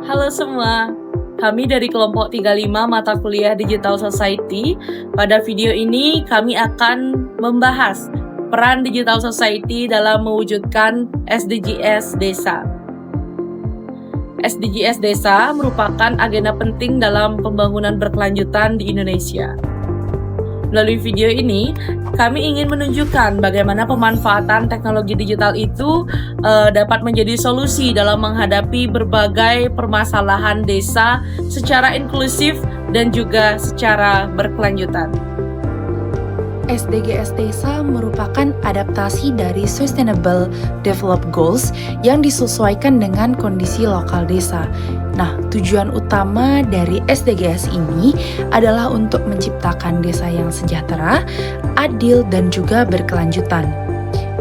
Halo semua, kami dari kelompok 35 mata kuliah Digital Society. Pada video ini kami akan membahas peran Digital Society dalam mewujudkan SDGs Desa. SDGs Desa merupakan agenda penting dalam pembangunan berkelanjutan di Indonesia. Melalui video ini, kami ingin menunjukkan bagaimana pemanfaatan teknologi digital itu dapat menjadi solusi dalam menghadapi berbagai permasalahan desa secara inklusif dan juga secara berkelanjutan. SDGs Desa merupakan adaptasi dari Sustainable Development Goals yang disesuaikan dengan kondisi lokal desa. Nah, tujuan utama dari SDGs ini adalah untuk menciptakan desa yang sejahtera, adil, dan juga berkelanjutan.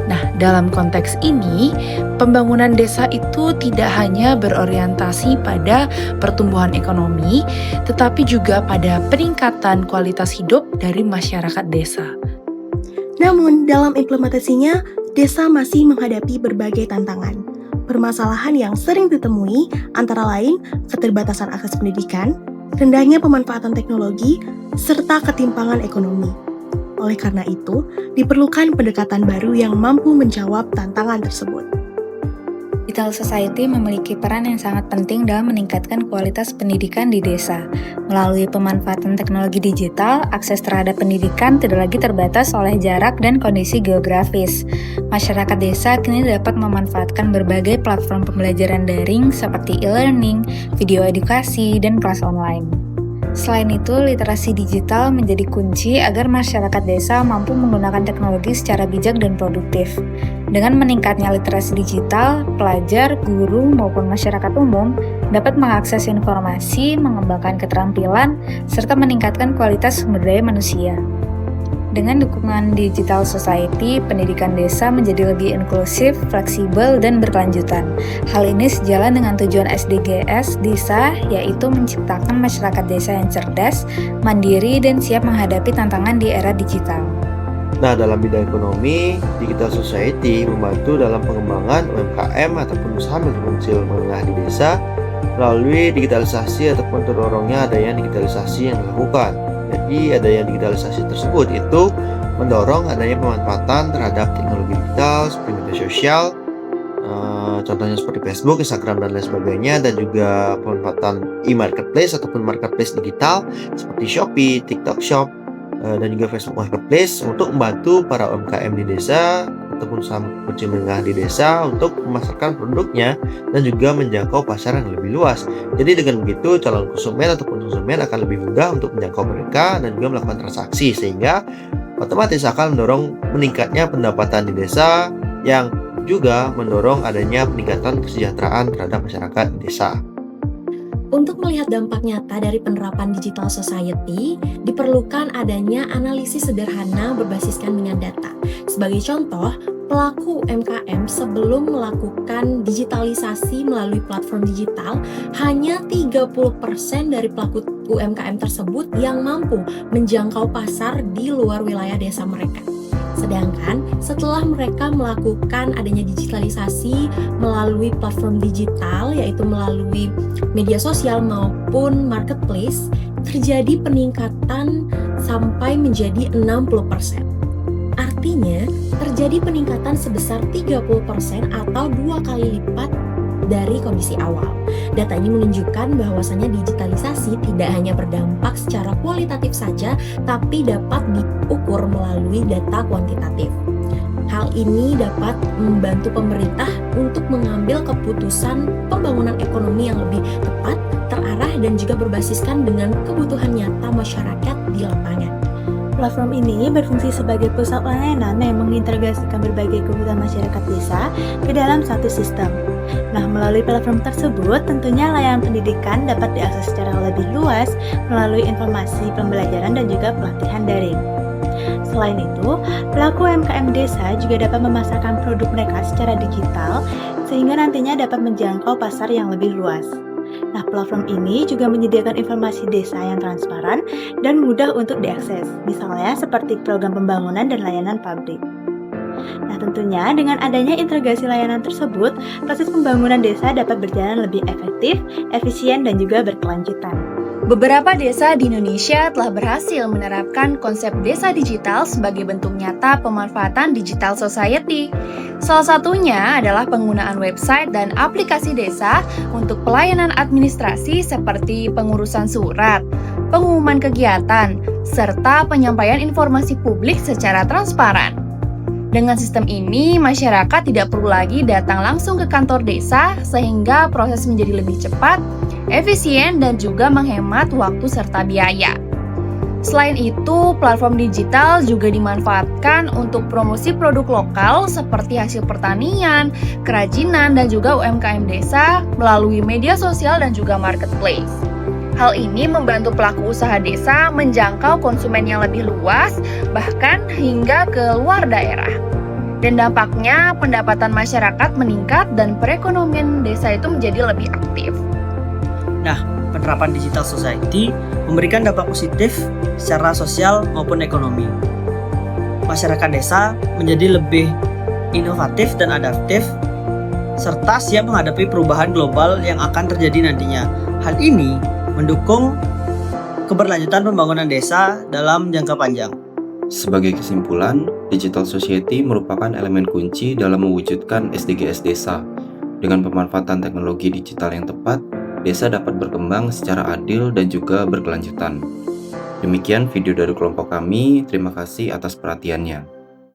Nah, dalam konteks ini, pembangunan desa itu tidak hanya berorientasi pada pertumbuhan ekonomi, tetapi juga pada peningkatan kualitas hidup dari masyarakat desa. Namun, dalam implementasinya, desa masih menghadapi berbagai tantangan. Permasalahan yang sering ditemui antara lain keterbatasan akses pendidikan, rendahnya pemanfaatan teknologi, serta ketimpangan ekonomi. Oleh karena itu, diperlukan pendekatan baru yang mampu menjawab tantangan tersebut. Digital Society memiliki peran yang sangat penting dalam meningkatkan kualitas pendidikan di desa. Melalui pemanfaatan teknologi digital, akses terhadap pendidikan tidak lagi terbatas oleh jarak dan kondisi geografis. Masyarakat desa kini dapat memanfaatkan berbagai platform pembelajaran daring seperti e-learning, video edukasi, dan kelas online. Selain itu, literasi digital menjadi kunci agar masyarakat desa mampu menggunakan teknologi secara bijak dan produktif. Dengan meningkatnya literasi digital, pelajar, guru, maupun masyarakat umum dapat mengakses informasi, mengembangkan keterampilan, serta meningkatkan kualitas sumber daya manusia. Dengan dukungan Digital Society, pendidikan desa menjadi lebih inklusif, fleksibel, dan berkelanjutan. Hal ini sejalan dengan tujuan SDGs Desa, yaitu menciptakan masyarakat desa yang cerdas, mandiri, dan siap menghadapi tantangan di era digital. Nah, dalam bidang ekonomi, Digital Society membantu dalam pengembangan UMKM ataupun usaha mikro kecil menengah di desa melalui digitalisasi ataupun terdorongnya adanya digitalisasi yang dilakukan. Jadi adanya digitalisasi tersebut itu mendorong adanya pemanfaatan terhadap teknologi digital seperti media sosial, contohnya seperti Facebook, Instagram, dan lain sebagainya, dan juga pemanfaatan e-marketplace ataupun marketplace digital seperti Shopee, TikTok Shop, dan juga Facebook Marketplace untuk membantu para UMKM di desa ataupun usaha kecil menengah di desa untuk memasarkan produknya dan juga menjangkau pasar yang lebih luas. Jadi dengan begitu calon konsumen ataupun konsumen akan lebih mudah untuk menjangkau mereka dan juga melakukan transaksi, sehingga otomatis akan mendorong meningkatnya pendapatan di desa yang juga mendorong adanya peningkatan kesejahteraan terhadap masyarakat desa. Untuk melihat dampak nyata dari penerapan Digital Society, diperlukan adanya analisis sederhana berbasiskan dengan data. Sebagai contoh, pelaku UMKM sebelum melakukan digitalisasi melalui platform digital, hanya 30% dari pelaku UMKM tersebut yang mampu menjangkau pasar di luar wilayah desa mereka. Sedangkan setelah mereka melakukan adanya digitalisasi melalui platform digital, yaitu melalui media sosial maupun marketplace, terjadi peningkatan sampai menjadi 60%. Artinya, terjadi peningkatan sebesar 30% atau 2 kali lipat dari kondisi awal. Data ini menunjukkan bahwasannya digitalisasi tidak hanya berdampak secara kualitatif saja, tapi dapat diukur melalui data kuantitatif. Hal ini dapat membantu pemerintah untuk mengambil keputusan pembangunan ekonomi yang lebih tepat, terarah, dan juga berbasiskan dengan kebutuhan nyata masyarakat di lapangan. Platform ini berfungsi sebagai pusat layanan yang mengintegrasikan berbagai kebutuhan masyarakat desa ke dalam satu sistem. Nah, melalui platform tersebut, tentunya layanan pendidikan dapat diakses secara lebih luas melalui informasi pembelajaran dan juga pelatihan daring. Selain itu, pelaku UMKM desa juga dapat memasarkan produk mereka secara digital sehingga nantinya dapat menjangkau pasar yang lebih luas. Nah, platform ini juga menyediakan informasi desa yang transparan dan mudah untuk diakses, misalnya seperti program pembangunan dan layanan pabrik. Nah, tentunya dengan adanya integrasi layanan tersebut, proses pembangunan desa dapat berjalan lebih efektif, efisien, dan juga berkelanjutan. Beberapa desa di Indonesia telah berhasil menerapkan konsep desa digital sebagai bentuk nyata pemanfaatan digital society. Salah satunya adalah penggunaan website dan aplikasi desa untuk pelayanan administrasi seperti pengurusan surat, pengumuman kegiatan, serta penyampaian informasi publik secara transparan. Dengan sistem ini, masyarakat tidak perlu lagi datang langsung ke kantor desa sehingga proses menjadi lebih cepat, efisien, dan juga menghemat waktu serta biaya. Selain itu, platform digital juga dimanfaatkan untuk promosi produk lokal seperti hasil pertanian, kerajinan, dan juga UMKM desa melalui media sosial dan juga marketplace. Hal ini membantu pelaku usaha desa menjangkau konsumen yang lebih luas, bahkan hingga ke luar daerah. Dan dampaknya pendapatan masyarakat meningkat dan perekonomian desa itu menjadi lebih aktif. Nah, penerapan digital society memberikan dampak positif secara sosial maupun ekonomi. Masyarakat desa menjadi lebih inovatif dan adaptif, serta siap menghadapi perubahan global yang akan terjadi nantinya. Hal ini mendukung keberlanjutan pembangunan desa dalam jangka panjang. Sebagai kesimpulan, digital society merupakan elemen kunci dalam mewujudkan SDGs desa. Dengan pemanfaatan teknologi digital yang tepat, desa dapat berkembang secara adil dan juga berkelanjutan. Demikian video dari kelompok kami, terima kasih atas perhatiannya.